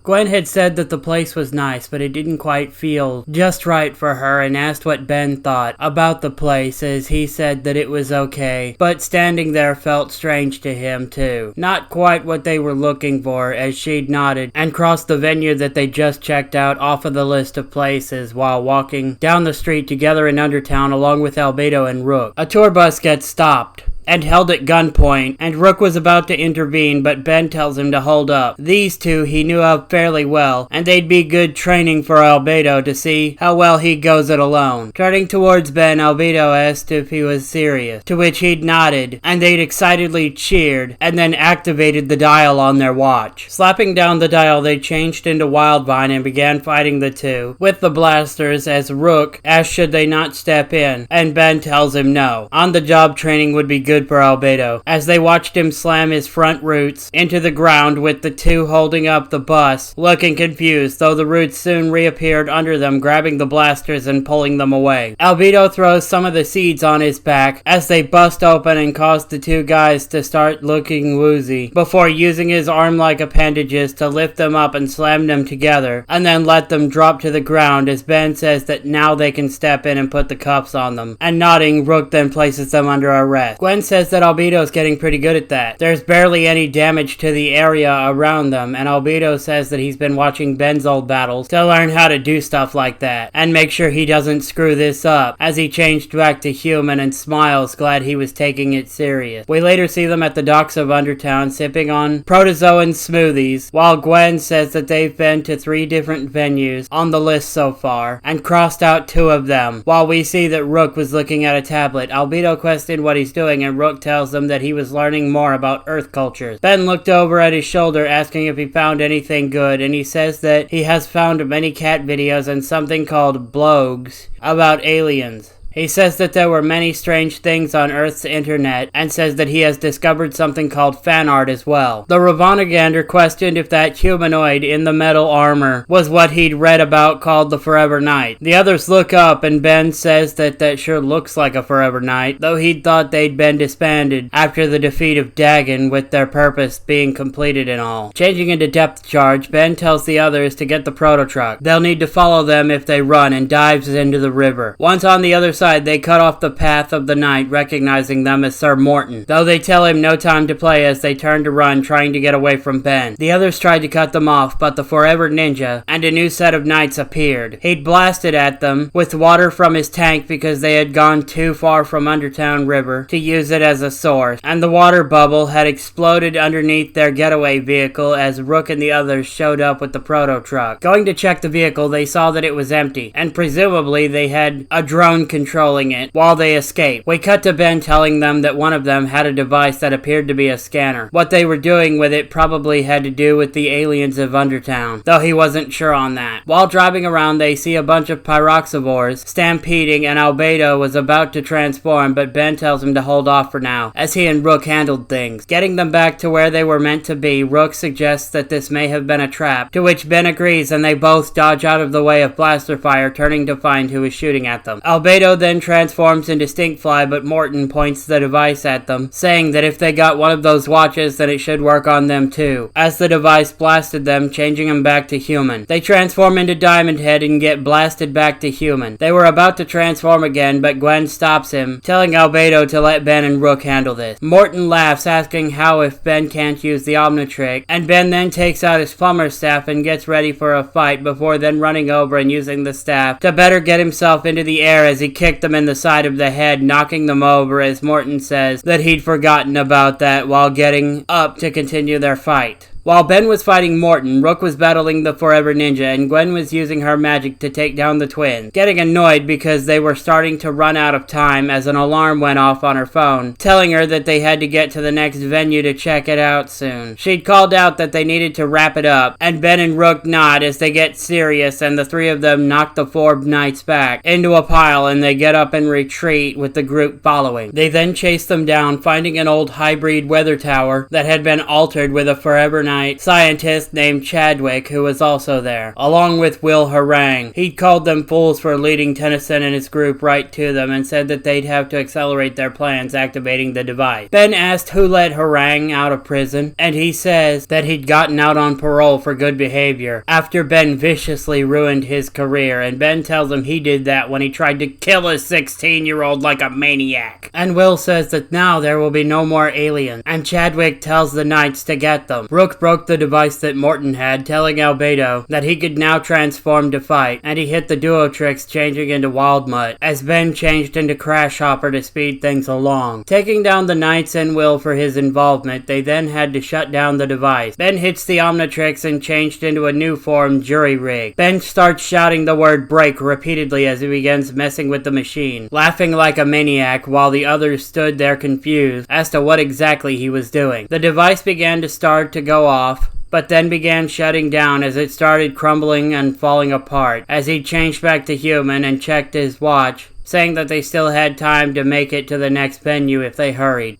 Gwen had said that the place was nice, but it didn't quite feel just right for her, and asked what Ben thought about the place, as he said that it was okay, but standing there felt strange to him too. Not quite what they were looking for, as she'd nodded and crossed the venue that they just checked out off of the list of places while walking down the street together in Undertown along with Albedo and Rook. A tour bus gets stopped and held at gunpoint, and Rook was about to intervene, but Ben tells him to hold up. These two he knew of fairly well, and they'd be good training for Albedo to see how well he goes it alone. Turning towards Ben, Albedo asked if he was serious, to which he'd nodded, and they'd excitedly cheered, and then activated the dial on their watch. Slapping down the dial, they changed into Wildvine and began fighting the two with the blasters, as Rook asked should they not step in, and Ben tells him no. On-the-job training would be good for Albedo, as they watched him slam his front roots into the ground with the two holding up the bus, looking confused, though the roots soon reappeared under them, grabbing the blasters and pulling them away. Albedo throws some of the seeds on his back as they bust open and cause the two guys to start looking woozy, before using his arm-like appendages to lift them up and slam them together, and then let them drop to the ground, as Ben says that now they can step in and put the cuffs on them. And nodding, Rook then places them under arrest. Gwen says that Albedo's getting pretty good at that. There's barely any damage to the area around them, and Albedo says that he's been watching Ben's old battles to learn how to do stuff like that, and make sure he doesn't screw this up, as he changed back to human and smiles, glad he was taking it serious. We later see them at the docks of Undertown, sipping on protozoan smoothies, while Gwen says that they've been to 3 different venues on the list so far, and crossed out 2 of them, while we see that Rook was looking at a tablet. Albedo questioned what he's doing, and Rook tells them that he was learning more about Earth cultures. Ben looked over at his shoulder, asking if he found anything good, and he says that he has found many cat videos and something called blogs about aliens. He says that there were many strange things on Earth's internet, and says that he has discovered something called fan art as well. The Ravonagander questioned if that humanoid in the metal armor was what he'd read about called the Forever Knight. The others look up, and Ben says that sure looks like a Forever Knight, though he'd thought they'd been disbanded after the defeat of Dagon, with their purpose being completed and all. Changing into depth charge, Ben tells the others to get the proto-truck. They'll need to follow them if they run, and dives into the river. Once on the other side, they cut off the path of the knight, recognizing them as Sir Morton, though they tell him no time to play as they turn to run, trying to get away from Ben. The others tried to cut them off, but the Forever Ninja and a new set of knights appeared. He'd blasted at them with water from his tank because they had gone too far from Undertown River to use it as a source, and the water bubble had exploded underneath their getaway vehicle as Rook and the others showed up with the proto-truck. Going to check the vehicle, they saw that it was empty, and presumably they had a drone controlling it while they escaped. We cut to Ben telling them that one of them had a device that appeared to be a scanner. What they were doing with it probably had to do with the aliens of Undertown, though he wasn't sure on that. While driving around, they see a bunch of pyroxivores stampeding, and Albedo was about to transform, but Ben tells him to hold off for now, as he and Rook handled things. Getting them back to where they were meant to be, Rook suggests that this may have been a trap, to which Ben agrees, and they both dodge out of the way of blaster fire, turning to find who is shooting at them. Albedo then transforms into Stinkfly, but Morton points the device at them, saying that if they got one of those watches, then it should work on them too, as the device blasted them, changing them back to human. They transform into Diamond Head and get blasted back to human. They were about to transform again, but Gwen stops him, telling Albedo to let Ben and Rook handle this. Morton laughs, asking how if Ben can't use the Omnitrick, and Ben then takes out his plumber's staff and gets ready for a fight, before then running over and using the staff to better get himself into the air as he kicked them in the side of the head, knocking them over, as Morton says that he'd forgotten about that while getting up to continue their fight. While Ben was fighting Morton, Rook was battling the Forever Ninja, and Gwen was using her magic to take down the twins, getting annoyed because they were starting to run out of time as an alarm went off on her phone, telling her that they had to get to the next venue to check it out soon. She'd called out that they needed to wrap it up, and Ben and Rook nod as they get serious, and the 3 of them knock the 4 knights back into a pile, and they get up and retreat with the group following. They then chase them down, finding an old hybrid weather tower that had been altered with a Forever Knight night scientist named Chadwick, who was also there, along with Will Harang. He'd called them fools for leading Tennyson and his group right to them and said that they'd have to accelerate their plans activating the device. Ben asked who let Harang out of prison, and he says that he'd gotten out on parole for good behavior after Ben viciously ruined his career, and Ben tells him he did that when he tried to kill a 16-year-old like a maniac. And Will says that now there will be no more aliens, and Chadwick tells the Knights to get them. Rook broke the device that Morton had, telling Albedo that he could now transform to fight, and he hit the duo tricks, changing into Wild Mutt, as Ben changed into Crash Hopper to speed things along. Taking down the Knights and Will for his involvement, they then had to shut down the device. Ben hits the Omnitrix and changed into a new form, Jury Rig. Ben starts shouting the word break repeatedly as he begins messing with the machine, laughing like a maniac while the others stood there confused as to what exactly he was doing. The device began to start to go off, but then began shutting down as it started crumbling and falling apart, as he changed back to human and checked his watch, saying that they still had time to make it to the next venue if they hurried.